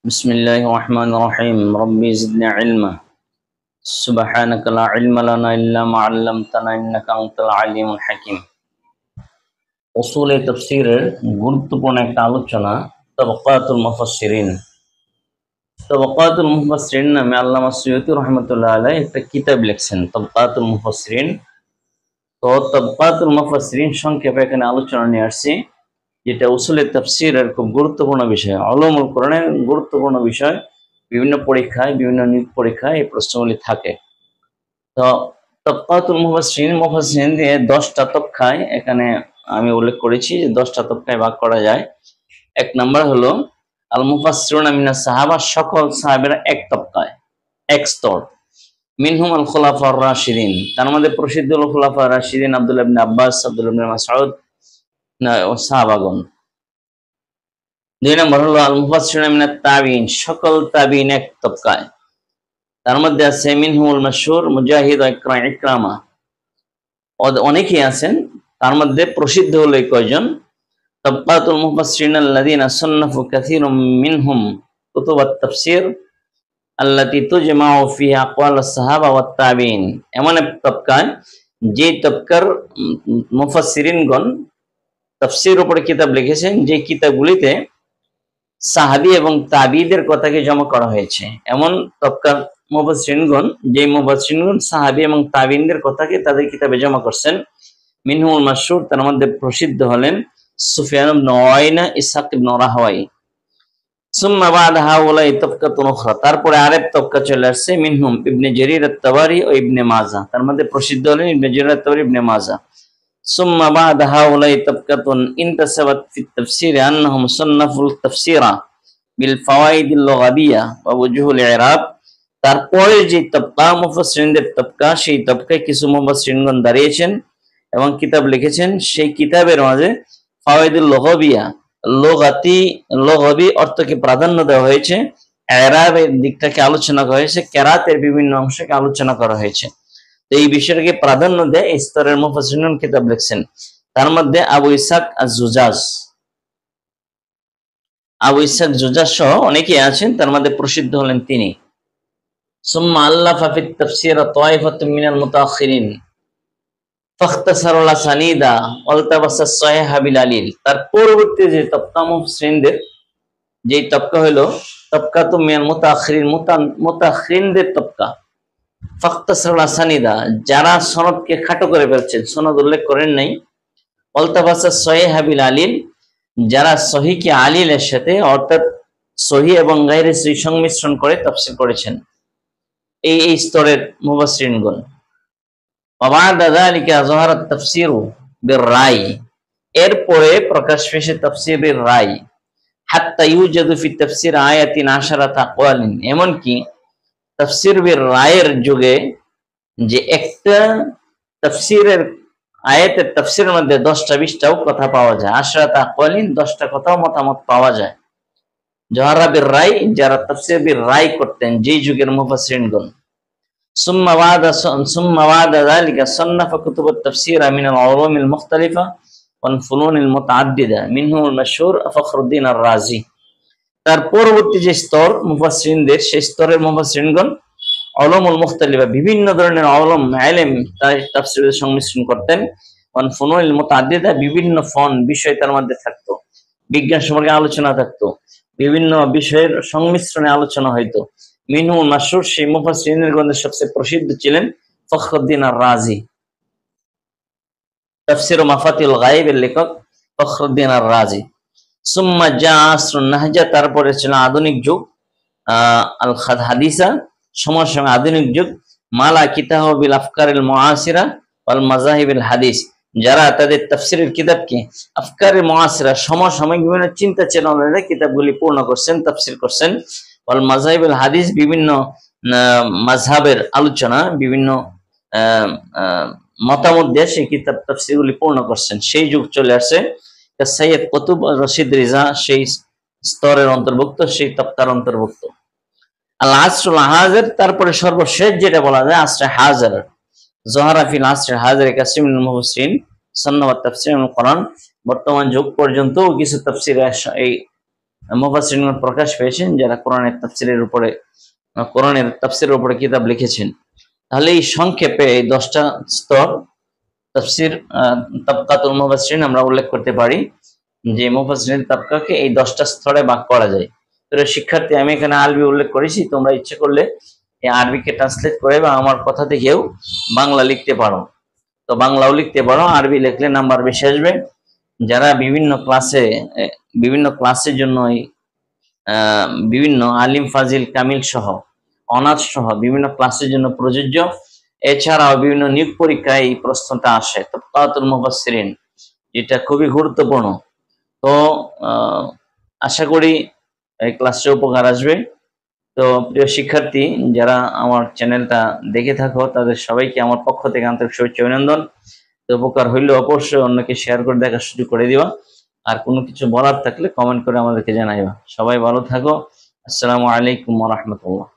بسم الله الرحمن الرحيم ربي زدني علما سبحانك لا علم لنا إلا ما علمتنا إنك أنت العليم الحكيم উসুল তাফসীরের গুরুত্বপূর্ণ একটা আলোচনা তাবাকাতুল মুফাসসিরিন। তাবাকাতুল মুফাসসিরিন নামে আল্লামা সুয়ুতী রাহমাতুল্লাহ আলাইহি একটা কিতাব লিখছেন তাবাকাতুল মুফাসসিরিন। তো তাবাকাতুল মুফাসসিরিন সংক্ষেপে এখানে আলোচনা নিয়ে আসছি, যেটা উসুল তাফসীরের খুব গুরুত্বপূর্ণ বিষয়, উলুমুল কোরআনের গুরুত্বপূর্ণ বিষয়। বিভিন্ন পরীক্ষায়, বিভিন্ন নিয়োগ পরীক্ষায় এই প্রশ্নগুলি থাকে। তো তাবাকাতুল মুফাসসিরিন দিয়ে 10টা তবকায় এখানে আমি উল্লেখ করেছি যে 10টা তবকায় ভাগ করা যায়। এক নাম্বার হলো আল মুফাসসিরুনা মিনাস সাহাবা, সকল সাহাবীরা এক তবকায়, এক স্তর। মিনহুম আল খুলাফা আর রাশিদিন, তার মধ্যে প্রসিদ্ধ হলো খুলাফা আর রাশিদিন আব্দুল্লাহ ইবনে আব্বাস, আব্দুল্লাহ ইবনে মাসউদ ও সাহাবাগণ। 2 নম্বর হলো আল মুফাসসিরুনা মিনাত তাবিঈন, সকল তাবিঈন এক তবকায়। তার মধ্যে আছে মিনহুমুল মাশহুর মুজাহিদ ও ইকরামা, অনেকেই আছেন, তার মধ্যে প্রসিদ্ধ হলো এই কয়জন। তাবাকাতুল মুফাসসিরিন আল্লাযীনা সান্নাফু কাসীরুম মিনহুম কুতুবাত তাফসীর আল্লাতী তুজমাউ ফিহা আকওয়ালুস সাহাবা ওয়াত তাবিঈন, এমন এক তবকায় যে তবকার মুফাসসিরিনগণ তাফসীরের উপরে কিতাব লিখেছেন, যে কিতাবগুলিতে সাহাবী এবং তাবিঈদের কথাকে জমা করা হয়েছে। এমন তবকার মুফাসসিরিনগণ, যে মুফাসসিরিনগণ সাহাবী এবং তাবিঈনদের কথাকে তাদের কিতাবে জমা করছেন। মিনহুল মাশহুর, তার মধ্যে প্রসিদ্ধ হলেন সুফিয়ান ইবনে উয়াইনা, ইসহাক ইবনে রাহওয়াই। সুম্মা বা'দা হাউলাই তাবকাতুন উখরা, তারপরে আরেক তবকা চলে আসছে মিনহুম ইবনে জারীর আত-তাবারি ও ইবনে মাজাহ, তার মধ্যে প্রসিদ্ধ হলেন ইবনে জারীর আত-তাবারি, ইবনে মাজাহ। সুম্মা বা'দা হাউলাই তাবকাতুন ইনতাসাবাত ফিত তাফসীর আন্নাহুম সান্নাফুল তাফসীরা বিল ফাওয়াইদিল লুগাবিয়্যা ওয়া ওয়ুজুহুল ইরাব, তারপরে যে তবকা মুফাসসিরিনদের তবকা, সেই তবকায় কিছু মুফাসসিরিনগণ দাঁড়িয়েছেন এবং কিতাব লিখেছেন। সেই কিতাবের মাঝে ফাওয়াইদুল লুগাবিয়্যা, লুগাবি অর্থকে প্রাধান্য দেওয়া হয়েছে, ইরাবের দিকটাকে আলোচনা করা হয়েছে, কেরাতের বিভিন্ন অংশকে আলোচনা করা হয়েছে। তো এই বিষয়টাকে প্রাধান্য দেয় এই স্তরের মুফাসসিরিন কিতাব লিখছেন। তার মধ্যে আবু ইসহাক আজ-জুজাজ সহ অনেকেই আছেন, তার মধ্যে প্রসিদ্ধ হলেন তিনি। সুম্মা আল্লাফা ফিত তাফসীর তায়ফাতুম মিনাল মুতাআখিরিন ফাখতাসারুল আসানিদা ওয়ালতাবাসাস সাহিহা বিল আলিল, তার পরবর্তী যে তবকা মুফাসসিরিনদের, যে তবকা হলো তাবকাতুম মিনাল মুতাআখিরিন, মুতাআখিরিনদের তবকা। ফাখতাসারুল আসানিদা, যারা সনদকে খাটো করে ফেলছেন, সনদ উল্লেখ করেন নাই। ওয়ালতাবাসাস সাহিহা বিল আলিল, যারা সহিহকে আলিলের সাথে, অর্থাৎ সহিহ এবং গায়রে সহিহ সংমিশ্রণ করে তাফসীর করেছেন, এই স্তরের মুফাসসিরিনগণ। ওয়াবাদা যালিকা যাহারাত তাফসীরু বির রাই, এরপরে প্রকাশ পেয়েছে তাফসীর বির রাই। হাত্তা ইউজাদু ফি তাফসীর আয়াতিন আশারাত আকওয়ালিন, এমনকি তাফসীর বির রায়ের যুগে যে একটা তাফসীরের আয়াতের তাফসীরের মধ্যে 10টা 20টাও কথা পাওয়া যায়। আশরাত আকওয়ালিন, 10টা কথাও মতামত পাওয়া যায়। যাহারা বির রাই, যারা তাফসীর বির রাই করতেন যেই যুগের মুফাসসিরিনগণ। সুম্মা বা'দা যালিকা সান্নাফা কুতুবাত তাফসীর মিনাল উলুমিল মুখতালিফা ওয়াল ফুনুনিল মুতাআদ্দিদা মিনহুমুল মাশহুর ফখরুদ্দীন আর-রাজি, তার পরবর্তী যে স্তর মুফাসসিরিনদের, সেই স্তরের মুফাসসিরিনগণ উলুমুল মুখতালিফা, বিভিন্ন ধরনের উলুম ইলম তাফসীরের সংমিশ্রণ করতেন। ওয়াল ফুনুনিল মুতাআদ্দিদা, বিভিন্ন ফন বিষয় তার মধ্যে থাকতো, বিজ্ঞান সম্পর্কে আলোচনা থাকতো, বিভিন্ন বিষয়ের সংমিশ্রণে আলোচনা হইতো। মিনহুমুল মাশহুর, সেই মুফাসসিরিনের মধ্যে সবচেয়ে প্রসিদ্ধ ছিলেন ফখরুদ্দীন আর-রাজি। তাফসীর ও মাফাতিহুল গায়বের লেখক ফখরুদ্দীন আর-রাজি। সুম্মা জা আসরুন নাহজা, তারপরে ছিল আধুনিক যুগ, আল হাদিসা, সমসাময়িক আধুনিক যুগ। মালা কিতাব বিল আফকারিল মুআসিরা ওয়াল মাযাহিবিল হাদিস, যারা তাদের তাফসীরের কিতাবকে আফকারিল মুআসিরা, সমসাময়িক বিভিন্ন চিন্তা চেতনার কিতাবগুলি পূর্ণ করছেন, তাফসীর করছেন। ওয়াল মাযাহিবিল হাদিস, বিভিন্ন মাযহাবের আলোচনা, বিভিন্ন মতামত দিয়ে সেই কিতাব তাফসীরগুলি পূর্ণ করছেন। সেই যুগ চলে আসছে। সৈয়দ কুতুব রশিদ রিজা সেই স্তরের অন্তর্ভুক্ত, সেই তবকার অন্তর্ভুক্ত। আল আসরুল হাজির, তারপরে সর্বশেষ যেটা বলা যায় আসরে হাজির। যাহারা ফিল আসরে হাজির কাসিমুল মুফাসসিরিন সান্নাওয়াত তাফসীরুল কোরআন, বর্তমান যুগ পর্যন্ত কিছু তাফসীর এই মুফাসসিরিন প্রকাশ পেয়েছেন যারা কোরআনের তাফসীরের উপরে কিতাব লিখেছেন। তাহলে এই সংক্ষেপে এই 10টা স্তর তাফসীর তাবকাতুল মুফাসসিরিন আমরা উল্লেখ করতে পারি যে মুফাসসিরিন তাবকাকে এই 10টা স্তরে ভাগ করা যায়। তো শিক্ষার্থী, আমি এখানে আরবি উল্লেখ করেছি, তোমরা ইচ্ছে করলে এই আরবিকে ট্রান্সলেট করে বা আমার কথা থেকেও বাংলা লিখতে পারো। তো বাংলাও লিখতে পারো, আরবি লিখলে নাম্বার বেশি আসবে। যারা বিভিন্ন ক্লাসের জন্য বিভিন্ন আলিম ফাজিল কামিল সহ অনার্স সহ বিভিন্ন ক্লাসের জন্য প্রযোজ্য, এছাড়াও বিভিন্ন নিয়োগ পরীক্ষায় এই প্রশ্নটা আসে তাবকাতুল মুফাসসিরিন, যেটা খুবই গুরুত্বপূর্ণ। তো আশা করি এই ক্লাসে উপকার আসবে। তো প্রিয় শিক্ষার্থী, যারা আমার চ্যানেলটা দেখে থাকো তাদের সবাইকে আমার পক্ষ থেকে আন্তরিক শুভেচ্ছা অভিনন্দন। তো উপকার হইলে অবশ্যই অন্যকে শেয়ার করে দেখার সুযোগ করে দিবা। আর কোনো কিছু বলার থাকলে কমেন্ট করে আমাদেরকে জানাইবা। সবাই ভালো থাকো। আসসালামু আলাইকুম ওয়া রাহমাতুল্লাহ।